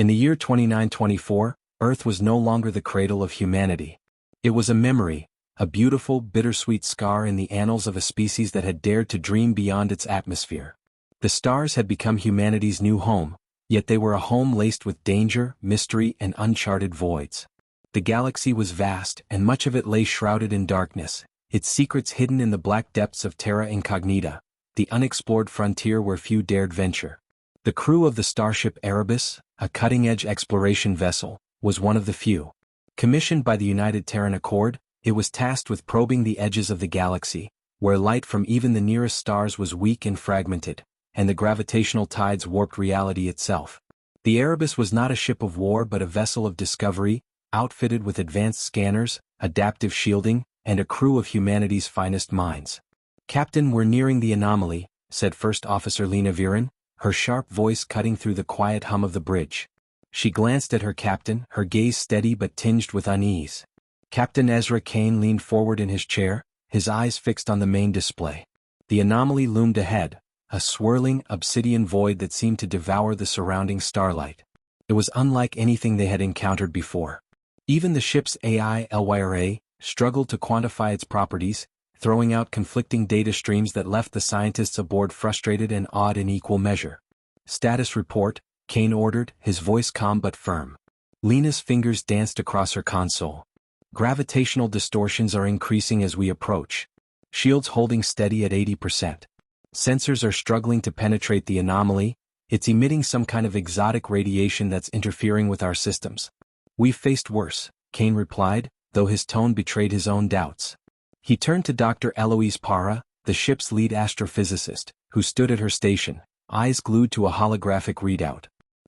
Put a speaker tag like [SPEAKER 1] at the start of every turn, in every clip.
[SPEAKER 1] In the year 2924, Earth was no longer the cradle of humanity. It was a memory, a beautiful, bittersweet scar in the annals of a species that had dared to dream beyond its atmosphere. The stars had become humanity's new home, yet they were a home laced with danger, mystery, and uncharted voids. The galaxy was vast, and much of it lay shrouded in darkness, its secrets hidden in the black depths of Terra Incognita, the unexplored frontier where few dared venture. The crew of the starship Erebus, a cutting-edge exploration vessel, was one of the few. Commissioned by the United Terran Accord, it was tasked with probing the edges of the galaxy, where light from even the nearest stars was weak and fragmented, and the gravitational tides warped reality itself. The Erebus was not a ship of war but a vessel of discovery, outfitted with advanced scanners, adaptive shielding, and a crew of humanity's finest minds. "Captain, we're nearing the anomaly," said First Officer Lena Viren, her sharp voice cutting through the quiet hum of the bridge. She glanced at her captain, her gaze steady but tinged with unease. Captain Ezra Kane leaned forward in his chair, his eyes fixed on the main display. The anomaly loomed ahead, a swirling, obsidian void that seemed to devour the surrounding starlight. It was unlike anything they had encountered before. Even the ship's AI, LYRA, struggled to quantify its properties, throwing out conflicting data streams that left the scientists aboard frustrated and awed in equal measure. "Status report," Kane ordered, his voice calm but firm. Lena's fingers danced across her console. "Gravitational distortions are increasing as we approach. Shields holding steady at 80%. Sensors are struggling to penetrate the anomaly. It's emitting some kind of exotic radiation that's interfering with our systems." "We've faced worse," Kane replied, though his tone betrayed his own doubts. He turned to Dr. Eloise Parra, the ship's lead astrophysicist, who stood at her station, eyes glued to a holographic readout.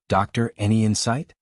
[SPEAKER 1] "Doctor, any insight?"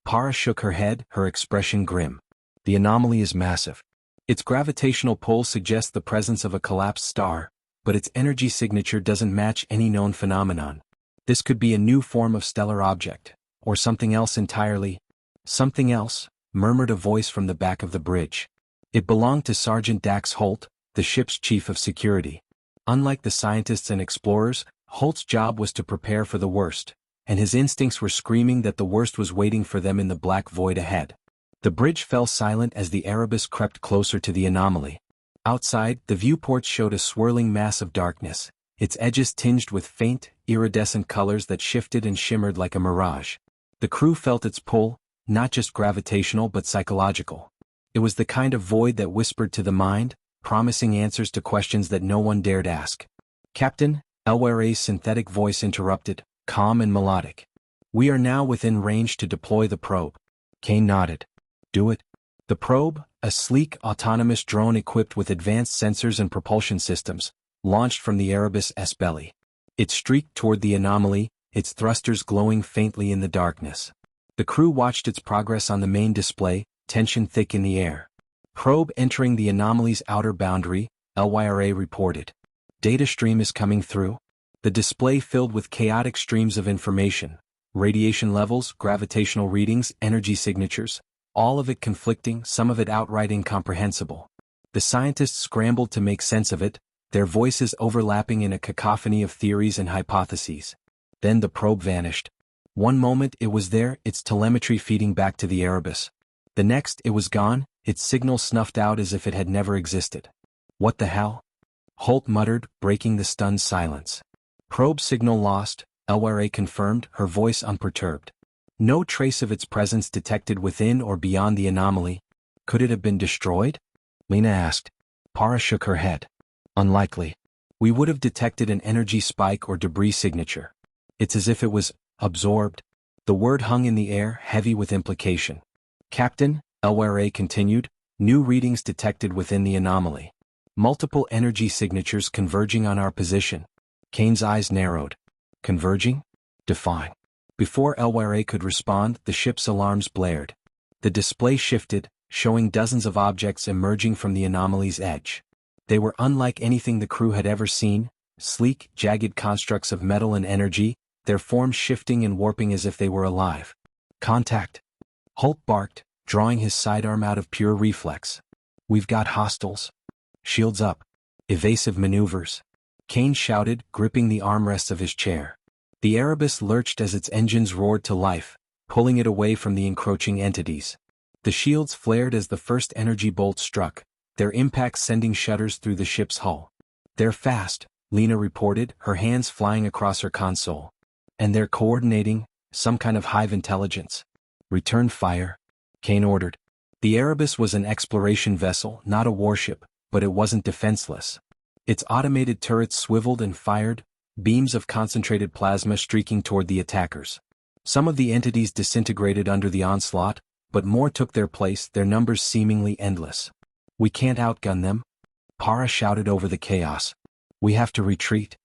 [SPEAKER 1] Parra shook her head, her expression grim. "The anomaly is massive. Its gravitational pull suggests the presence of a collapsed star, but its energy signature doesn't match any known phenomenon. This could be a new form of stellar object, or something else entirely." "Something else," murmured a voice from the back of the bridge. It belonged to Sergeant Dax Holt, the ship's chief of security. Unlike the scientists and explorers, Holt's job was to prepare for the worst, and his instincts were screaming that the worst was waiting for them in the black void ahead. The bridge fell silent as the Erebus crept closer to the anomaly. Outside, the viewports showed a swirling mass of darkness, its edges tinged with faint, iridescent colors that shifted and shimmered like a mirage. The crew felt its pull, not just gravitational but psychological. It was the kind of void that whispered to the mind, promising answers to questions that no one dared ask. "Captain," Elware's synthetic voice interrupted, calm and melodic. "We are now within range to deploy the probe." Kane nodded. "Do it." The probe, a sleek, autonomous drone equipped with advanced sensors and propulsion systems, launched from the Erebus' belly. It streaked toward the anomaly, its thrusters glowing faintly in the darkness. The crew watched its progress on the main display, tension thick in the air. "Probe entering the anomaly's outer boundary," LYRA reported. "Data stream is coming through." The display filled with chaotic streams of information. Radiation levels, gravitational readings, energy signatures. All of it conflicting, some of it outright incomprehensible. The scientists scrambled to make sense of it, their voices overlapping in a cacophony of theories and hypotheses. Then the probe vanished. One moment it was there, its telemetry feeding back to the Erebus. The next it was gone, its signal snuffed out as if it had never existed. "What the hell?" Holt muttered, breaking the stunned silence. "Probe signal lost," LYRA confirmed, her voice unperturbed. "No trace of its presence detected within or beyond the anomaly. Could it have been destroyed?" Lena asked. Parra shook her head. "Unlikely. We would have detected an energy spike or debris signature. It's as if it was absorbed." The word hung in the air, heavy with implication. "Captain," LYRA continued, "new readings detected within the anomaly. Multiple energy signatures converging on our position." Kane's eyes narrowed. "Converging? Define." Before LYRA could respond, the ship's alarms blared. The display shifted, showing dozens of objects emerging from the anomaly's edge. They were unlike anything the crew had ever seen, sleek, jagged constructs of metal and energy, their forms shifting and warping as if they were alive. "Contact!" Holt barked, drawing his sidearm out of pure reflex. "We've got hostiles." "Shields up." "Evasive maneuvers." Kane shouted, gripping the armrests of his chair. The Erebus lurched as its engines roared to life, pulling it away from the encroaching entities. The shields flared as the first energy bolt struck, their impact sending shudders through the ship's hull. "They're fast," Lena reported, her hands flying across her console. "And they're coordinating, some kind of hive intelligence." "Return fire," Kane ordered. The Erebus was an exploration vessel, not a warship, but it wasn't defenseless. Its automated turrets swiveled and fired, beams of concentrated plasma streaking toward the attackers. Some of the entities disintegrated under the onslaught, but more took their place, their numbers seemingly endless. "We can't outgun them," Para shouted over the chaos. "We have to retreat."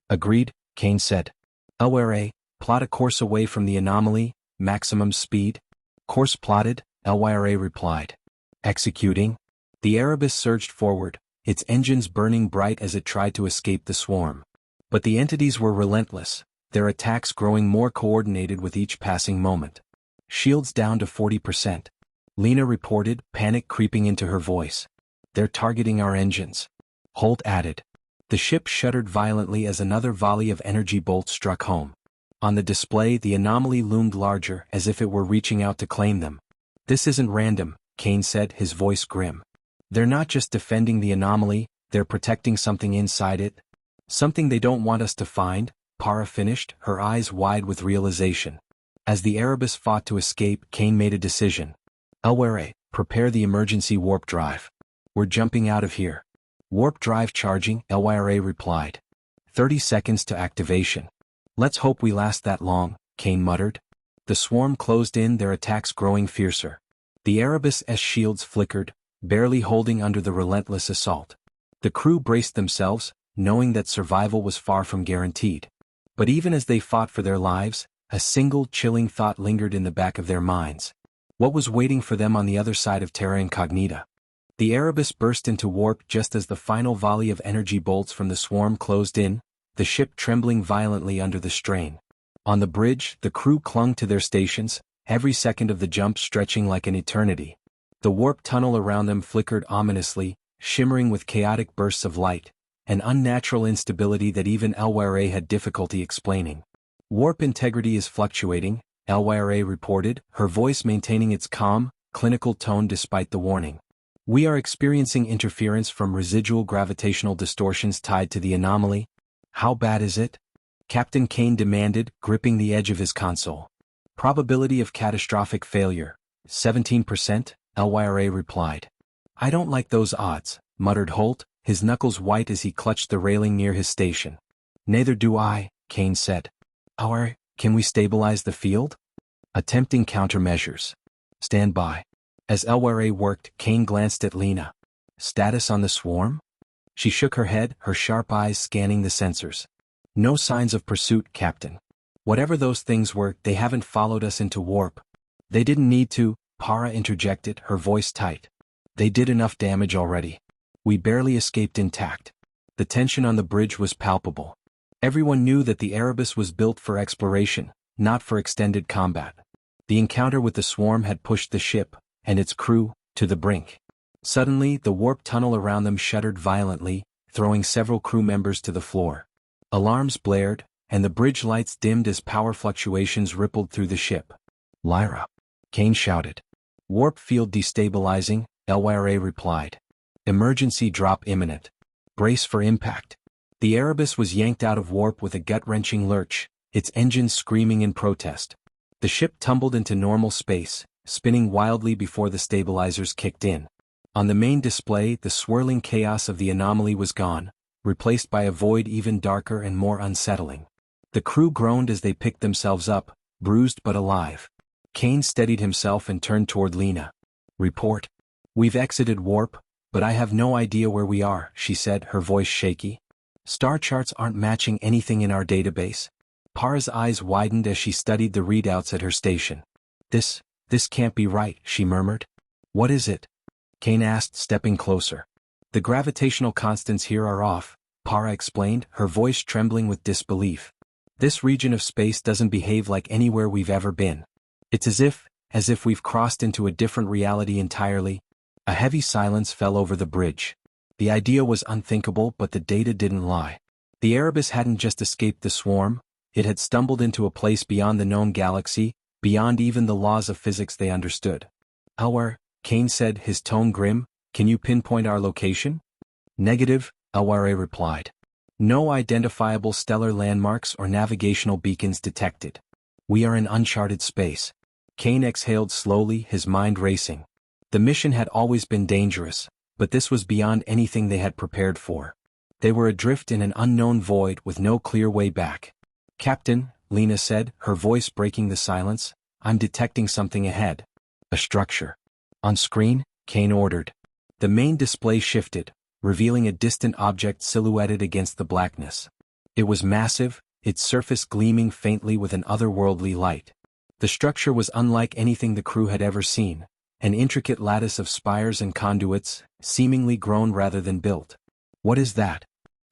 [SPEAKER 1] "Agreed," Kane said. "LYRA, plot a course away from the anomaly, maximum speed." "Course plotted," LYRA replied. "Executing." The Erebus surged forward, its engines burning bright as it tried to escape the swarm. But the entities were relentless, their attacks growing more coordinated with each passing moment. "Shields down to 40%. Lena reported, panic creeping into her voice. "They're targeting our engines," Holt added. The ship shuddered violently as another volley of energy bolts struck home. On the display, the anomaly loomed larger, as if it were reaching out to claim them. "This isn't random," Kane said, his voice grim. "They're not just defending the anomaly, they're protecting something inside it. Something they don't want us to find," Para finished, her eyes wide with realization. As the Erebus fought to escape, Kane made a decision. "LYRA, prepare the emergency warp drive. We're jumping out of here." "Warp drive charging," LYRA replied. 30 seconds to activation." "Let's hope we last that long," Kane muttered. The swarm closed in, their attacks growing fiercer. The Erebus's shields flickered, barely holding under the relentless assault. The crew braced themselves, knowing that survival was far from guaranteed. But even as they fought for their lives, a single chilling thought lingered in the back of their minds. What was waiting for them on the other side of Terra Incognita? The Erebus burst into warp just as the final volley of energy bolts from the swarm closed in, the ship trembling violently under the strain. On the bridge, the crew clung to their stations, every second of the jump stretching like an eternity. The warp tunnel around them flickered ominously, shimmering with chaotic bursts of light, an unnatural instability that even LYRA had difficulty explaining. "Warp integrity is fluctuating," LYRA reported, her voice maintaining its calm, clinical tone despite the warning. "We are experiencing interference from residual gravitational distortions tied to the anomaly." "How bad is it?" Captain Kane demanded, gripping the edge of his console. "Probability of catastrophic failure, 17%, LYRA replied. "I don't like those odds," muttered Holt, his knuckles white as he clutched the railing near his station. "Neither do I," Kane said. Can we stabilize the field?" "Attempting countermeasures. Stand by." As LYRA worked, Kane glanced at Lena. "Status on the swarm?" She shook her head, her sharp eyes scanning the sensors. "No signs of pursuit, Captain. Whatever those things were, they haven't followed us into warp." "They didn't need to," Para interjected, her voice tight. "They did enough damage already. We barely escaped intact." The tension on the bridge was palpable. Everyone knew that the Erebus was built for exploration, not for extended combat. The encounter with the swarm had pushed the ship, and its crew, to the brink. Suddenly, the warp tunnel around them shuddered violently, throwing several crew members to the floor. Alarms blared, and the bridge lights dimmed as power fluctuations rippled through the ship. "Lyra," Kane shouted. "Warp field destabilizing," LYRA replied. "Emergency drop imminent. Brace for impact." The Erebus was yanked out of warp with a gut-wrenching lurch, its engines screaming in protest. The ship tumbled into normal space, spinning wildly before the stabilizers kicked in. On the main display, the swirling chaos of the anomaly was gone, replaced by a void even darker and more unsettling. The crew groaned as they picked themselves up, bruised but alive. Kane steadied himself and turned toward Lena. "Report. We've exited warp, but I have no idea where we are," she said, her voice shaky. "Star charts aren't matching anything in our database." Para's eyes widened as she studied the readouts at her station. This can't be right," she murmured. "What is it?" Kane asked, stepping closer. "The gravitational constants here are off," Para explained, her voice trembling with disbelief. "This region of space doesn't behave like anywhere we've ever been. It's as if we've crossed into a different reality entirely." A heavy silence fell over the bridge. The idea was unthinkable, but the data didn't lie. The Erebus hadn't just escaped the swarm, it had stumbled into a place beyond the known galaxy, beyond even the laws of physics they understood. Elwire, Kane said, his tone grim, can you pinpoint our location? Negative, Elwire replied. No identifiable stellar landmarks or navigational beacons detected. We are in uncharted space. Kane exhaled slowly, his mind racing. The mission had always been dangerous, but this was beyond anything they had prepared for. They were adrift in an unknown void with no clear way back. Captain, Lena said, her voice breaking the silence, I'm detecting something ahead. A structure. On screen, Kane ordered. The main display shifted, revealing a distant object silhouetted against the blackness. It was massive, its surface gleaming faintly with an otherworldly light. The structure was unlike anything the crew had ever seen, an intricate lattice of spires and conduits, seemingly grown rather than built. What is that?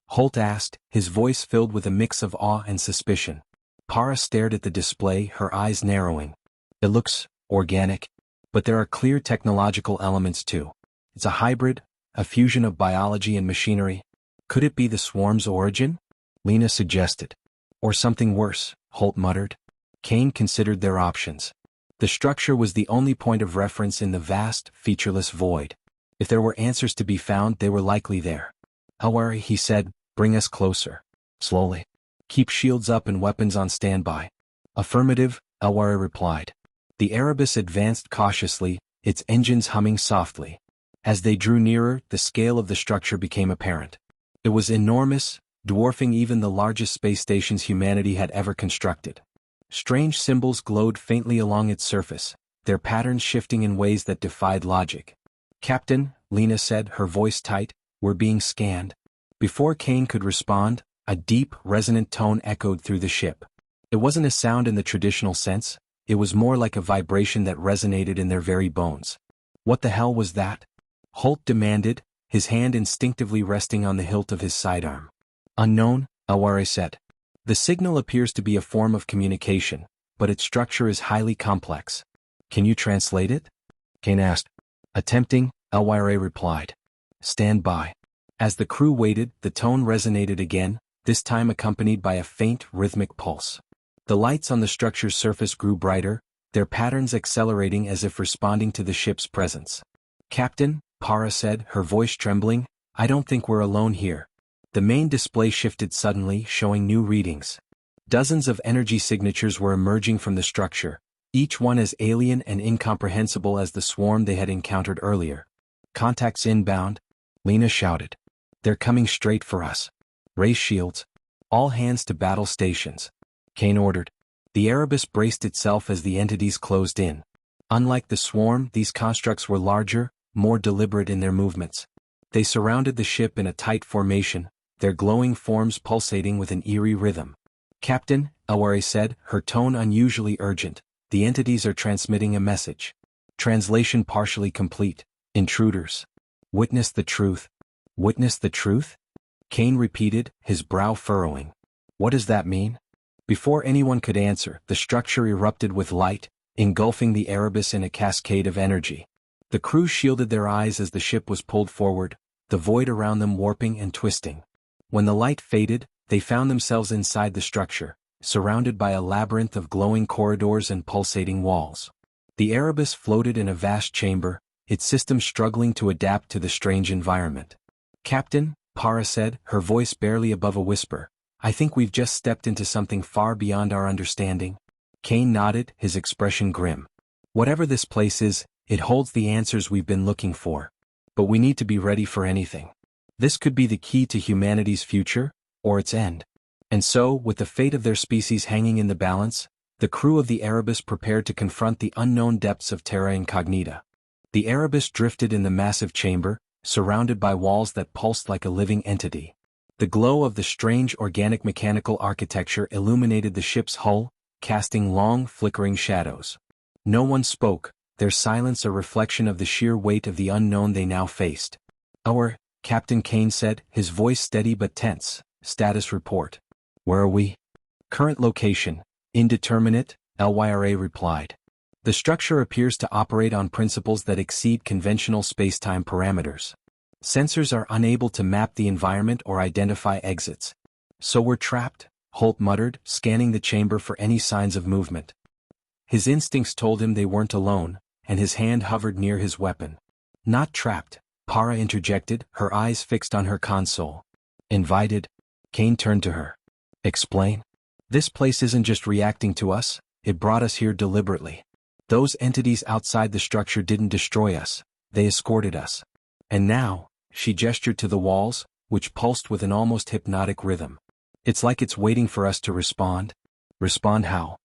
[SPEAKER 1] Holt asked, his voice filled with a mix of awe and suspicion. Para stared at the display, her eyes narrowing. It looks organic, but there are clear technological elements too. It's a hybrid, a fusion of biology and machinery. Could it be the swarm's origin? Lena suggested. Or something worse, Holt muttered. Kane considered their options. The structure was the only point of reference in the vast, featureless void. If there were answers to be found, they were likely there. Elwire, he said, bring us closer. Slowly. Keep shields up and weapons on standby. Affirmative, Elwire replied. The Erebus advanced cautiously, its engines humming softly. As they drew nearer, the scale of the structure became apparent. It was enormous, dwarfing even the largest space stations humanity had ever constructed. Strange symbols glowed faintly along its surface, their patterns shifting in ways that defied logic. Captain, Lena said, her voice tight, we're being scanned. Before Kane could respond, a deep, resonant tone echoed through the ship. It wasn't a sound in the traditional sense, it was more like a vibration that resonated in their very bones. What the hell was that? Holt demanded, his hand instinctively resting on the hilt of his sidearm. Unknown, Elwire said. The signal appears to be a form of communication, but its structure is highly complex. Can you translate it? Kane asked. Attempting, Elwire replied. Stand by. As the crew waited, the tone resonated again, this time accompanied by a faint, rhythmic pulse. The lights on the structure's surface grew brighter, their patterns accelerating as if responding to the ship's presence. Captain, Para said, her voice trembling, I don't think we're alone here. The main display shifted suddenly, showing new readings. Dozens of energy signatures were emerging from the structure, each one as alien and incomprehensible as the swarm they had encountered earlier. Contacts inbound, Lena shouted. They're coming straight for us. Raise shields. All hands to battle stations. Kane ordered. The Erebus braced itself as the entities closed in. Unlike the swarm, these constructs were larger, more deliberate in their movements. They surrounded the ship in a tight formation, their glowing forms pulsating with an eerie rhythm. Captain, Elwire said, her tone unusually urgent, the entities are transmitting a message. Translation partially complete. Intruders. Witness the truth. Witness the truth? Kane repeated, his brow furrowing. What does that mean? Before anyone could answer, the structure erupted with light, engulfing the Erebus in a cascade of energy. The crew shielded their eyes as the ship was pulled forward, the void around them warping and twisting. When the light faded, they found themselves inside the structure, surrounded by a labyrinth of glowing corridors and pulsating walls. The Erebus floated in a vast chamber, its system struggling to adapt to the strange environment. Captain, Para said, her voice barely above a whisper, I think we've just stepped into something far beyond our understanding. Kane nodded, his expression grim. Whatever this place is, it holds the answers we've been looking for. But we need to be ready for anything. This could be the key to humanity's future, or its end. And so, with the fate of their species hanging in the balance, the crew of the Erebus prepared to confront the unknown depths of Terra Incognita. The Erebus drifted in the massive chamber, surrounded by walls that pulsed like a living entity. The glow of the strange organic mechanical architecture illuminated the ship's hull, casting long, flickering shadows. No one spoke, their silence a reflection of the sheer weight of the unknown they now faced. Our, Captain Kane said, his voice steady but tense. Status report. Where are we? Current location, indeterminate, Elwire replied. The structure appears to operate on principles that exceed conventional space-time parameters. Sensors are unable to map the environment or identify exits. So we're trapped, Holt muttered, scanning the chamber for any signs of movement. His instincts told him they weren't alone, and his hand hovered near his weapon. Not trapped, Para interjected, her eyes fixed on her console. Invited? Kane turned to her. Explain? This place isn't just reacting to us, it brought us here deliberately. Those entities outside the structure didn't destroy us, they escorted us. And now, she gestured to the walls, which pulsed with an almost hypnotic rhythm. It's like it's waiting for us to respond. Respond how?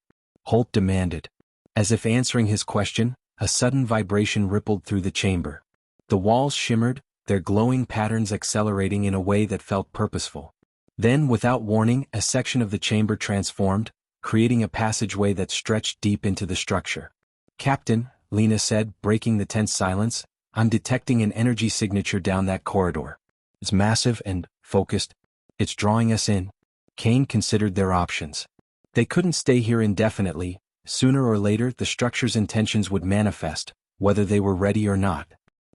[SPEAKER 1] Holt demanded. As if answering his question, a sudden vibration rippled through the chamber. The walls shimmered, their glowing patterns accelerating in a way that felt purposeful. Then, without warning, a section of the chamber transformed, creating a passageway that stretched deep into the structure. Captain, Lena said, breaking the tense silence, I'm detecting an energy signature down that corridor. It's massive and focused. It's drawing us in. Kane considered their options. They couldn't stay here indefinitely. Sooner or later the structure's intentions would manifest, whether they were ready or not.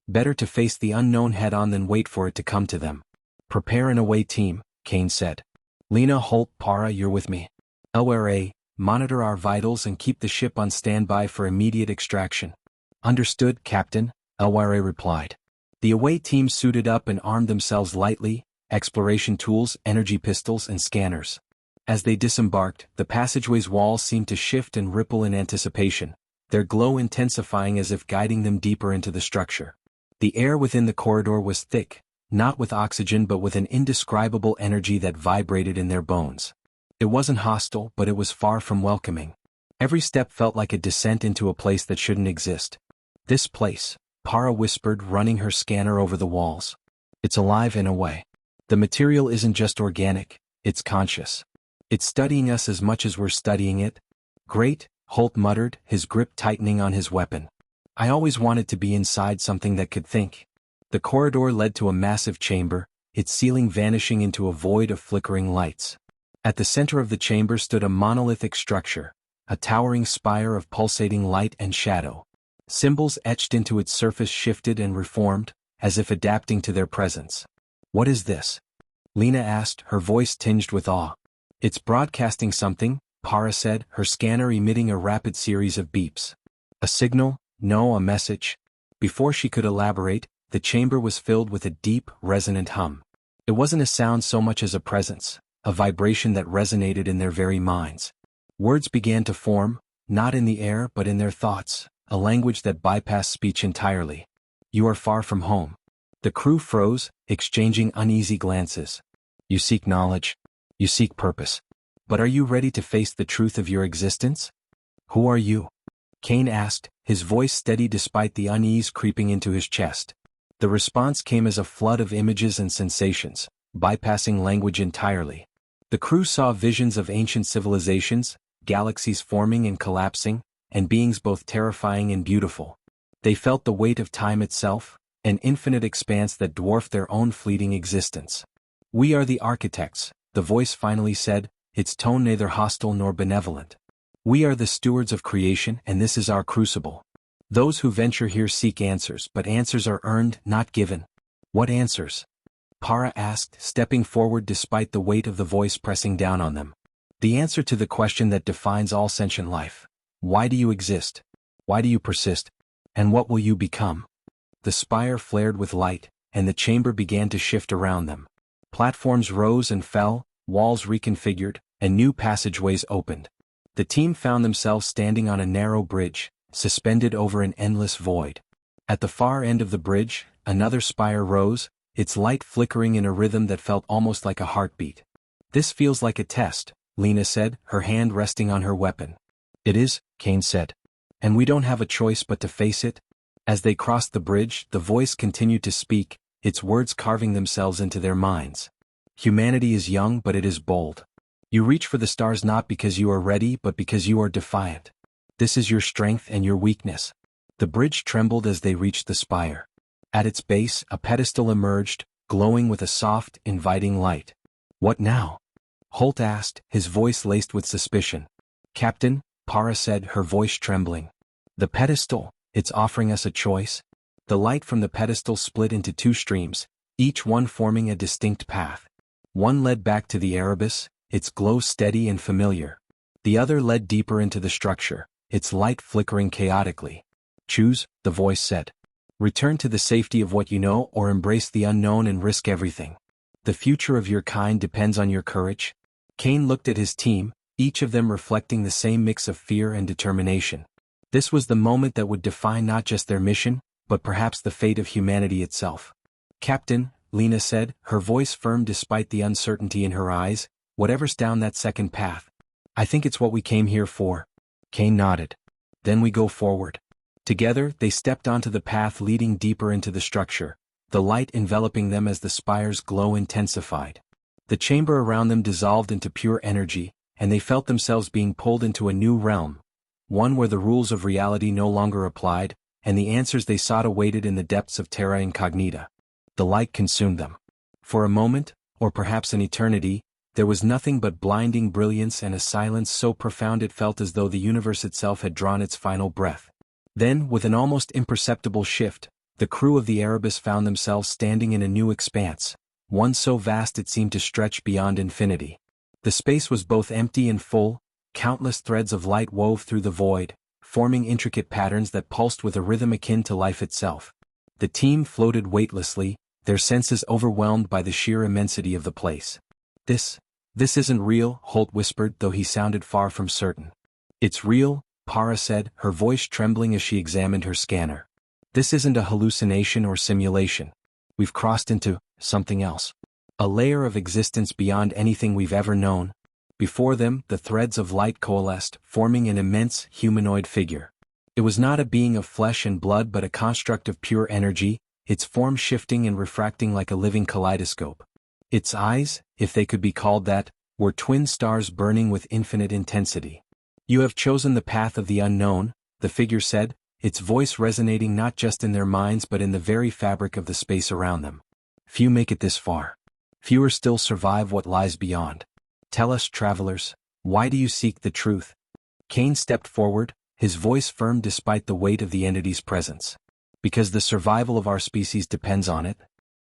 [SPEAKER 1] Better to face the unknown head-on than wait for it to come to them. Prepare an away team, Kane said. Lena, Holt, Para, you're with me. LRA, monitor our vitals and keep the ship on standby for immediate extraction. Understood, Captain, LRA replied. The away team suited up and armed themselves lightly, exploration tools, energy pistols, and scanners. As they disembarked, the passageway's walls seemed to shift and ripple in anticipation, their glow intensifying as if guiding them deeper into the structure. The air within the corridor was thick, not with oxygen but with an indescribable energy that vibrated in their bones. It wasn't hostile, but it was far from welcoming. Every step felt like a descent into a place that shouldn't exist. This place, Para whispered, running her scanner over the walls. It's alive in a way. The material isn't just organic, it's conscious. It's studying us as much as we're studying it. Great, Holt muttered, his grip tightening on his weapon. I always wanted to be inside something that could think. The corridor led to a massive chamber, its ceiling vanishing into a void of flickering lights. At the center of the chamber stood a monolithic structure, a towering spire of pulsating light and shadow. Symbols etched into its surface shifted and reformed, as if adapting to their presence. What is this? Lena asked, her voice tinged with awe. It's broadcasting something, Para said, her scanner emitting a rapid series of beeps. A signal? No, a message. Before she could elaborate, the chamber was filled with a deep, resonant hum. It wasn't a sound so much as a presence, a vibration that resonated in their very minds. Words began to form, not in the air but in their thoughts, a language that bypassed speech entirely. You are far from home. The crew froze, exchanging uneasy glances. You seek knowledge. You seek purpose. But are you ready to face the truth of your existence? Who are you? Kane asked, his voice steady despite the unease creeping into his chest. The response came as a flood of images and sensations, bypassing language entirely. The crew saw visions of ancient civilizations, galaxies forming and collapsing, and beings both terrifying and beautiful. They felt the weight of time itself, an infinite expanse that dwarfed their own fleeting existence. We are the architects, the voice finally said, its tone neither hostile nor benevolent. We are the stewards of creation, and this is our crucible. Those who venture here seek answers, but answers are earned, not given. What answers? Para asked, stepping forward despite the weight of the voice pressing down on them. The answer to the question that defines all sentient life. Why do you exist? Why do you persist? And what will you become? The spire flared with light, and the chamber began to shift around them. Platforms rose and fell, walls reconfigured, and new passageways opened. The team found themselves standing on a narrow bridge, suspended over an endless void. At the far end of the bridge, another spire rose, its light flickering in a rhythm that felt almost like a heartbeat. This feels like a test, Lena said, her hand resting on her weapon. It is, Kane said. And we don't have a choice but to face it. As they crossed the bridge, the voice continued to speak, its words carving themselves into their minds. Humanity is young, but it is bold. You reach for the stars not because you are ready, but because you are defiant. This is your strength and your weakness. The bridge trembled as they reached the spire. At its base, a pedestal emerged, glowing with a soft, inviting light. What now? Holt asked, his voice laced with suspicion. Captain, Para said, her voice trembling. The pedestal, it's offering us a choice. The light from the pedestal split into two streams, each one forming a distinct path. One led back to the Erebus, its glow steady and familiar. The other led deeper into the structure, its light flickering chaotically. "Choose," the voice said. "Return to the safety of what you know or embrace the unknown and risk everything. The future of your kind depends on your courage." Cain looked at his team, each of them reflecting the same mix of fear and determination. This was the moment that would define not just their mission, but perhaps the fate of humanity itself. "Captain," Lena said, her voice firm despite the uncertainty in her eyes, "whatever's down that second path. I think it's what we came here for." Cain nodded. "Then we go forward." Together, they stepped onto the path leading deeper into the structure, the light enveloping them as the spire's glow intensified. The chamber around them dissolved into pure energy, and they felt themselves being pulled into a new realm, one where the rules of reality no longer applied, and the answers they sought awaited in the depths of Terra Incognita. The light consumed them. For a moment, or perhaps an eternity, there was nothing but blinding brilliance and a silence so profound it felt as though the universe itself had drawn its final breath. Then, with an almost imperceptible shift, the crew of the Erebus found themselves standing in a new expanse, one so vast it seemed to stretch beyond infinity. The space was both empty and full, countless threads of light wove through the void, forming intricate patterns that pulsed with a rhythm akin to life itself. The team floated weightlessly, their senses overwhelmed by the sheer immensity of the place. This isn't real," Holt whispered, though he sounded far from certain. "It's real," Para said, her voice trembling as she examined her scanner. "This isn't a hallucination or simulation. We've crossed into something else. A layer of existence beyond anything we've ever known." Before them, the threads of light coalesced, forming an immense, humanoid figure. It was not a being of flesh and blood but a construct of pure energy, its form shifting and refracting like a living kaleidoscope. Its eyes, if they could be called that, were twin stars burning with infinite intensity. "You have chosen the path of the unknown," the figure said, its voice resonating not just in their minds but in the very fabric of the space around them. "Few make it this far. Fewer still survive what lies beyond. Tell us, travelers, why do you seek the truth?" Cain stepped forward, his voice firm despite the weight of the entity's presence. "Because the survival of our species depends on it.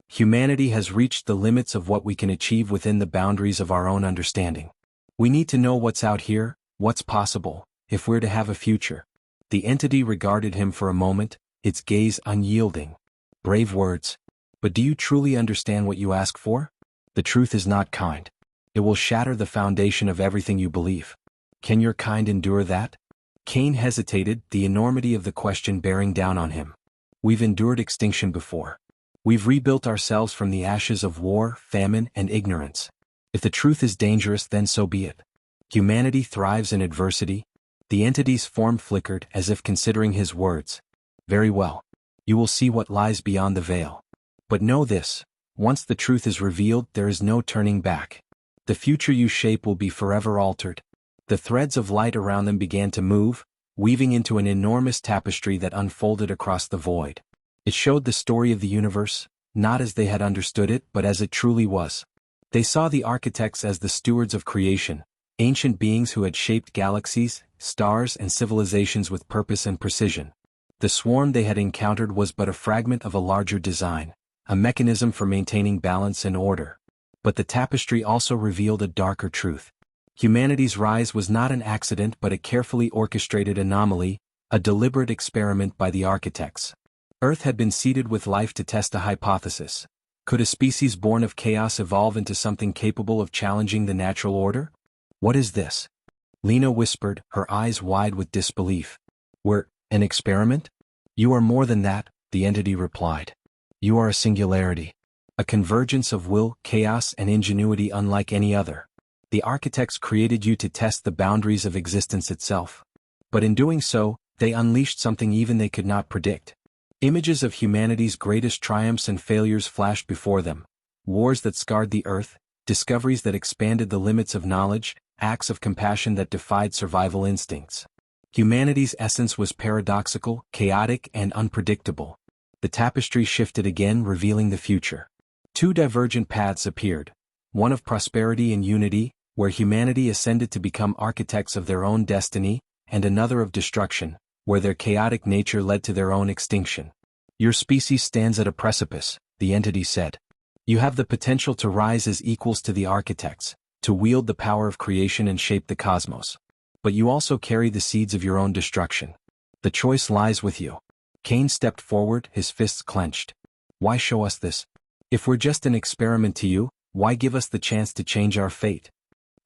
[SPEAKER 1] Humanity has reached the limits of what we can achieve within the boundaries of our own understanding. We need to know what's out here, what's possible, if we're to have a future." The entity regarded him for a moment, its gaze unyielding. "Brave words. But do you truly understand what you ask for? The truth is not kind. It will shatter the foundation of everything you believe. Can your kind endure that?" Cain hesitated, the enormity of the question bearing down on him. "We've endured extinction before. We've rebuilt ourselves from the ashes of war, famine, and ignorance. If the truth is dangerous, then so be it. Humanity thrives in adversity." The entity's form flickered as if considering his words. "Very well. You will see what lies beyond the veil. But know this, once the truth is revealed, there is no turning back. The future you shape will be forever altered." The threads of light around them began to move, weaving into an enormous tapestry that unfolded across the void. It showed the story of the universe, not as they had understood it but as it truly was. They saw the architects as the stewards of creation, ancient beings who had shaped galaxies, stars, and civilizations with purpose and precision. The swarm they had encountered was but a fragment of a larger design, a mechanism for maintaining balance and order. But the tapestry also revealed a darker truth. Humanity's rise was not an accident but a carefully orchestrated anomaly, a deliberate experiment by the architects. Earth had been seeded with life to test a hypothesis. Could a species born of chaos evolve into something capable of challenging the natural order? "What is this?" Lena whispered, her eyes wide with disbelief. "We're an experiment?" "You are more than that," the entity replied. "You are a singularity. A convergence of will, chaos, and ingenuity unlike any other. The architects created you to test the boundaries of existence itself. But in doing so, they unleashed something even they could not predict. Images of humanity's greatest triumphs and failures flashed before them. Wars that scarred the earth, discoveries that expanded the limits of knowledge, acts of compassion that defied survival instincts. Humanity's essence was paradoxical, chaotic, and unpredictable. The tapestry shifted again, revealing the future. Two divergent paths appeared, one of prosperity and unity, where humanity ascended to become architects of their own destiny, and another of destruction, where their chaotic nature led to their own extinction. "Your species stands at a precipice," the entity said. "You have the potential to rise as equals to the architects, to wield the power of creation and shape the cosmos. But you also carry the seeds of your own destruction. The choice lies with you. Cain stepped forward, his fists clenched. Why show us this? If we're just an experiment to you, why give us the chance to change our fate?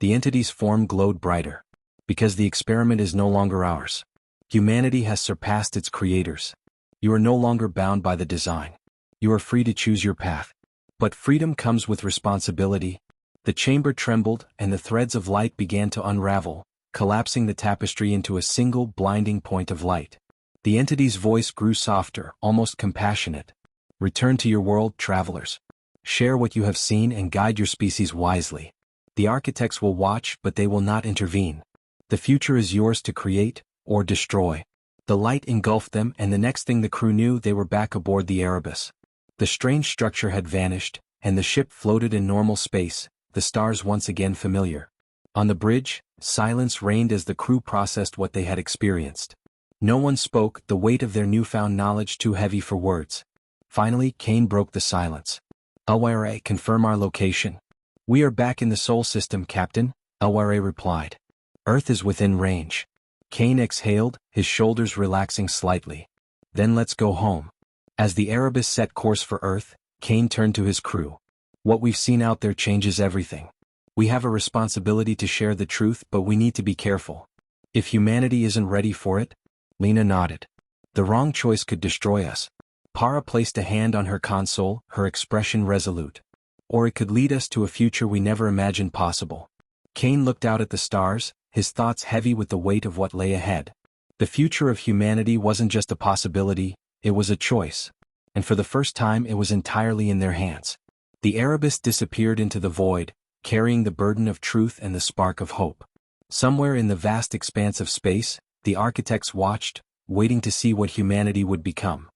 [SPEAKER 1] The entity's form glowed brighter. Because the experiment is no longer ours. Humanity has surpassed its creators. You are no longer bound by the design. You are free to choose your path. But freedom comes with responsibility. The chamber trembled, and the threads of light began to unravel, collapsing the tapestry into a single blinding point of light. The entity's voice grew softer, almost compassionate. Return to your world, travelers. Share what you have seen and guide your species wisely. The architects will watch, but they will not intervene. The future is yours to create or destroy. The light engulfed them, and the next thing the crew knew, they were back aboard the Erebus. The strange structure had vanished, and the ship floated in normal space, the stars once again familiar. On the bridge, silence reigned as the crew processed what they had experienced. No one spoke, the weight of their newfound knowledge too heavy for words. Finally, Cain broke the silence. Elwire, confirm our location. We are back in the Sol system, Captain, Elwire replied. Earth is within range. Cain exhaled, his shoulders relaxing slightly. Then let's go home. As the Erebus set course for Earth, Cain turned to his crew. What we've seen out there changes everything. We have a responsibility to share the truth, but we need to be careful. If humanity isn't ready for it, Lena nodded. The wrong choice could destroy us. Para placed a hand on her console, her expression resolute. Or it could lead us to a future we never imagined possible. Cain looked out at the stars, his thoughts heavy with the weight of what lay ahead. The future of humanity wasn't just a possibility, it was a choice. And for the first time it was entirely in their hands. The Erebus disappeared into the void, carrying the burden of truth and the spark of hope. Somewhere in the vast expanse of space, the architects watched, waiting to see what humanity would become.